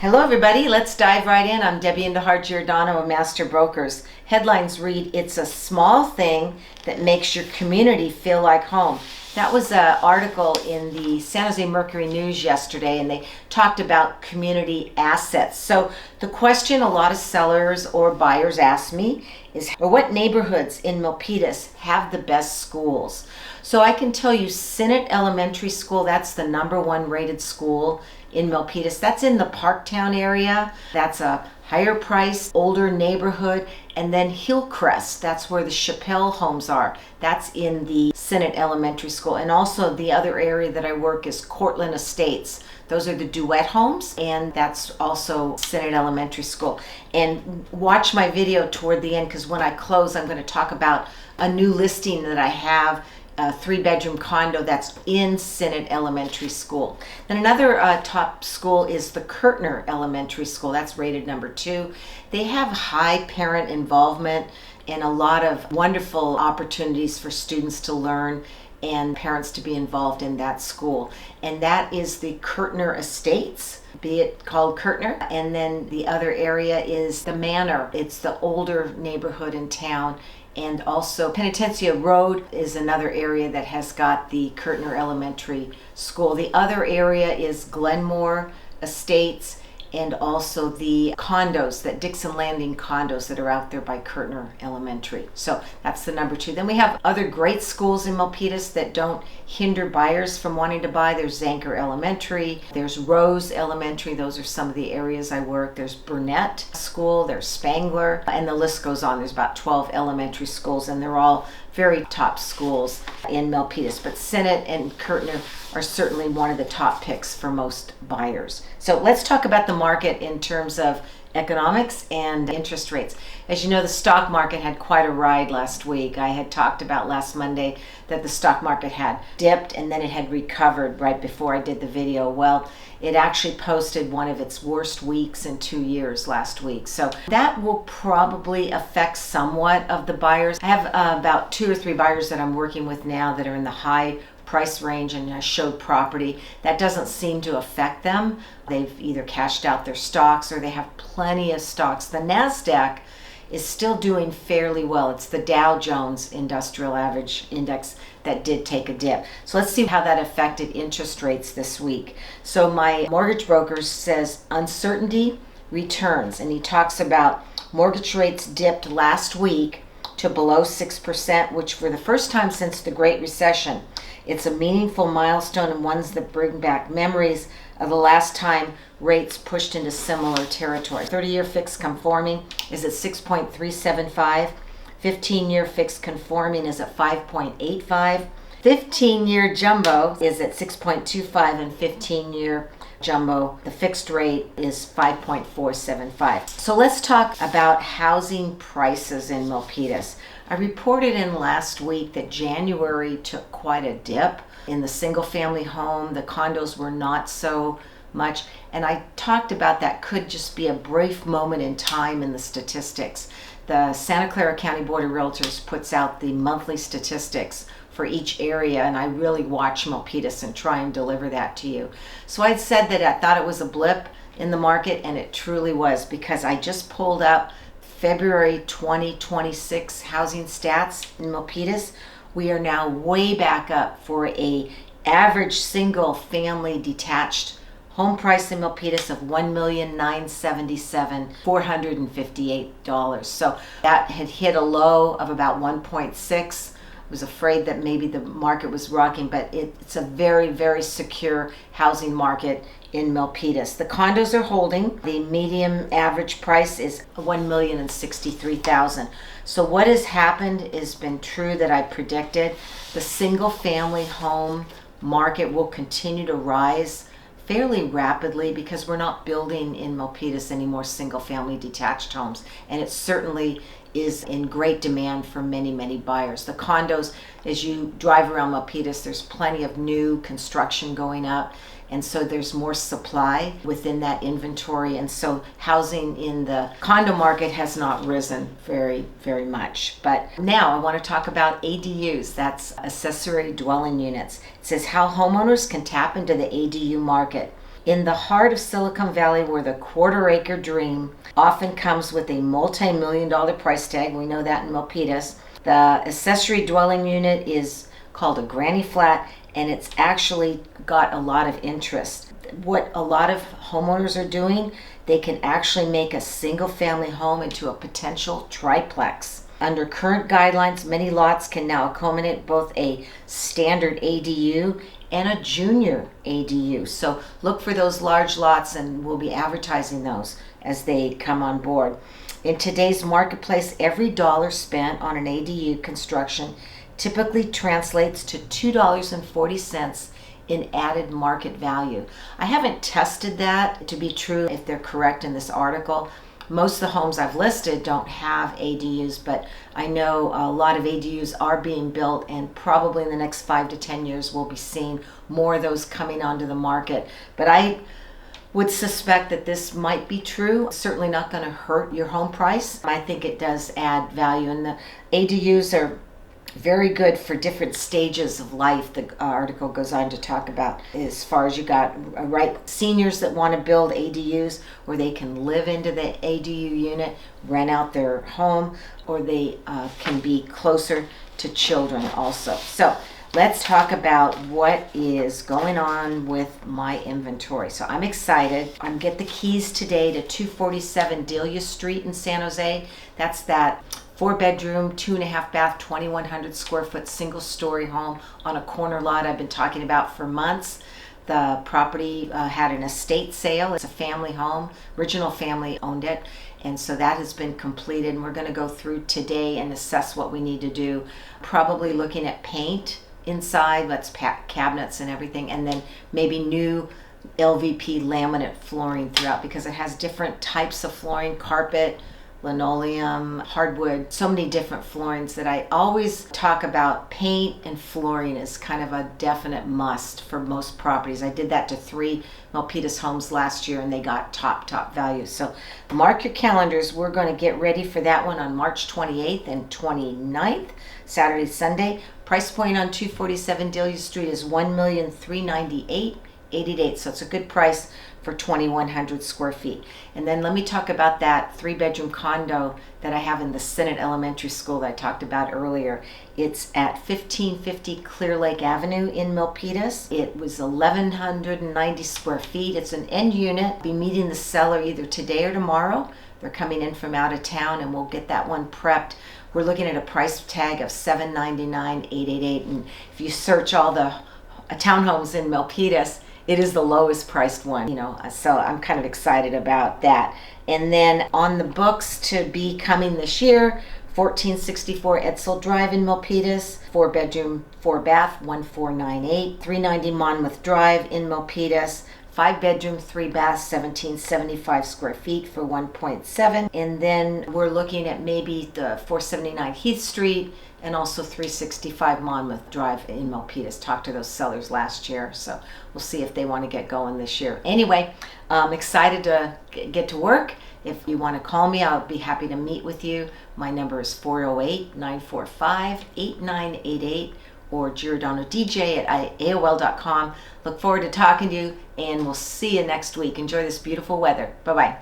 Hello everybody, let's dive right in. I'm Debbie Indihar, Giordano of Master Brokers. Headlines read, "It's a small thing that makes your community feel like home." That was an article in the San Jose Mercury News yesterday, and they talked about community assets. So the question a lot of sellers or buyers ask me is, what neighborhoods in Milpitas have the best schools? So I can tell you Sinnott Elementary School, that's the #1 rated school in Milpitas. That's in the Parktown area. That's a higher priced, older neighborhood. And then Hillcrest, that's where the Chappelle homes are. That's in the Sinnott Elementary School. And also the other area that I work is Cortland Estates. Those are the Duet homes, and that's also Sinnott Elementary School. And watch my video toward the end, because when I close, I'm going to talk about a new listing that I have, a 3-bedroom condo that's in Sinnott Elementary School. Then another top school is the Curtner Elementary School. That's rated #2. They have high parent involvement and a lot of wonderful opportunities for students to learn and parents to be involved in that school. And that is the Curtner Estates, be it called Curtner. And then the other area is the Manor. It's the older neighborhood in town. And also Penitencia Road is another area that has got the Curtner Elementary School. The other area is Glenmore Estates, and also the condos, that Dixon Landing condos that are out there by Curtner Elementary. So that's the #2. Then we have other great schools in Milpitas that don't hinder buyers from wanting to buy. There's Zanker Elementary, there's Rose Elementary. Those are some of the areas I work. There's Burnett School, there's Spangler, and the list goes on. There's about 12 elementary schools, and they're all very top schools in Milpitas. But Sinnott and Curtner are certainly one of the top picks for most buyers. So let's talk about the market in terms of economics and interest rates. As you know, the stock market had quite a ride last week. I had talked about last Monday that the stock market had dipped and then it had recovered right before I did the video. Well, it actually posted one of its worst weeks in 2 years last week. So that will probably affect somewhat of the buyers. I have about 2 or 3 buyers that I'm working with now that are in the high price range, and I showed property. That doesn't seem to affect them. They've either cashed out their stocks or they have plenty of stocks. The NASDAQ is still doing fairly well. It's the Dow Jones Industrial Average Index that did take a dip. So let's see how that affected interest rates this week. So my mortgage broker says uncertainty returns, and he talks about mortgage rates dipped last week to below 6%, which for the first time since the Great Recession. It's a meaningful milestone and ones that bring back memories of the last time rates pushed into similar territory. 30-year fixed conforming is at 6.375. 15-year fixed conforming is at 5.85. 15-year jumbo is at 6.25, and 15-year jumbo, the fixed rate is 5.475. So let's talk about housing prices in Milpitas. I reported in last week that January took quite a dip in the single family home. The condos were not so much. And I talked about that could just be a brief moment in time in the statistics. The Santa Clara County Board of Realtors puts out the monthly statistics for each area, and I really watch Milpitas and try and deliver that to you. So I'd said that I thought it was a blip in the market, and it truly was, because I just pulled up February 2026 housing stats in Milpitas. We are now way back up for a average single family detached home price in Milpitas of $1,977,458. So that had hit a low of about 1.6. Was afraid that maybe the market was rocking, but it's a very, very secure housing market in Milpitas. The condos are holding. The medium average price is $1,063,000. So what has happened has been true that I predicted. The single family home market will continue to rise fairly rapidly because we're not building in Milpitas any more single family detached homes, and it certainly is in great demand for many, many buyers. The condos, as you drive around Milpitas, there's plenty of new construction going up, and so there's more supply within that inventory, and so housing in the condo market has not risen very, very much. But now I want to talk about ADUs, that's accessory dwelling units. It says how homeowners can tap into the ADU market. In the heart of Silicon Valley, where the quarter-acre dream often comes with a multi-million-dollar price tag, we know that in Milpitas, the accessory dwelling unit is called a granny flat, and it's actually got a lot of interest. What a lot of homeowners are doing, they can actually make a single-family home into a potential triplex. Under current guidelines, many lots can now accommodate both a standard ADU and a junior ADU. So look for those large lots, and we'll be advertising those as they come on board. In today's marketplace, every dollar spent on an ADU construction typically translates to $2.40 in added market value. I haven't tested that to be true if they're correct in this article. Most of the homes I've listed don't have ADUs, but I know a lot of ADUs are being built, and probably in the next 5 to 10 years we'll be seeing more of those coming onto the market. But I would suspect that this might be true. Certainly not going to hurt your home price. I think it does add value, and the ADUs are very good for different stages of life. The article goes on to talk about, as far as you got seniors that want to build ADUs where they can live into the ADU unit, rent out their home, or they can be closer to children also. So let's talk about what is going on with my inventory. So I'm excited. I'm get the keys today to 247 Delia Street in San Jose. That's that 4-bedroom, 2.5 bath, 2,100 square foot single story home on a corner lot I've been talking about for months. The property had an estate sale. It's a family home. Original family owned it. And so that has been completed. And we're going to go through today and assess what we need to do. Probably looking at paint inside, let's cabinets and everything. And then maybe new LVP laminate flooring throughout, because it has different types of flooring, carpet, linoleum, hardwood, so many different floorings that I always talk about. Paint and flooring is kind of a definite must for most properties. I did that to 3 Milpitas homes last year, and they got top value. So mark your calendars. We're going to get ready for that one on March 28th and 29th, Saturday, Sunday. Price point on 247 Delia Street is $1,398,888. So it's a good price for 2,100 square feet. And then let me talk about that 3-bedroom condo that I have in the Sinnott Elementary School that I talked about earlier. It's at 1550 Clear Lake Avenue in Milpitas. It was 1,190 square feet. It's an end unit. Be meeting the seller either today or tomorrow. They're coming in from out of town, and we'll get that one prepped. We're looking at a price tag of $799,888. And if you search all the townhomes in Milpitas, it is the lowest priced one, so I'm kind of excited about that. And then on the books to be coming this year, 1464 Edsel Drive in Milpitas, 4-bedroom, 4-bath, 1498, 390 Monmouth Drive in Milpitas, 5-bedroom, 3-bath, 1775 square feet for 1.7. And then we're looking at maybe the 479 Heath Street and also 365 Monmouth Drive in Milpitas. Talked to those sellers last year, so we'll see if they want to get going this year. Anyway, I'm excited to get to work. If you want to call me, I'll be happy to meet with you. My number is 408-945-8988 or giordanodj@aol.com. Look forward to talking to you, and we'll see you next week. Enjoy this beautiful weather. Bye-bye.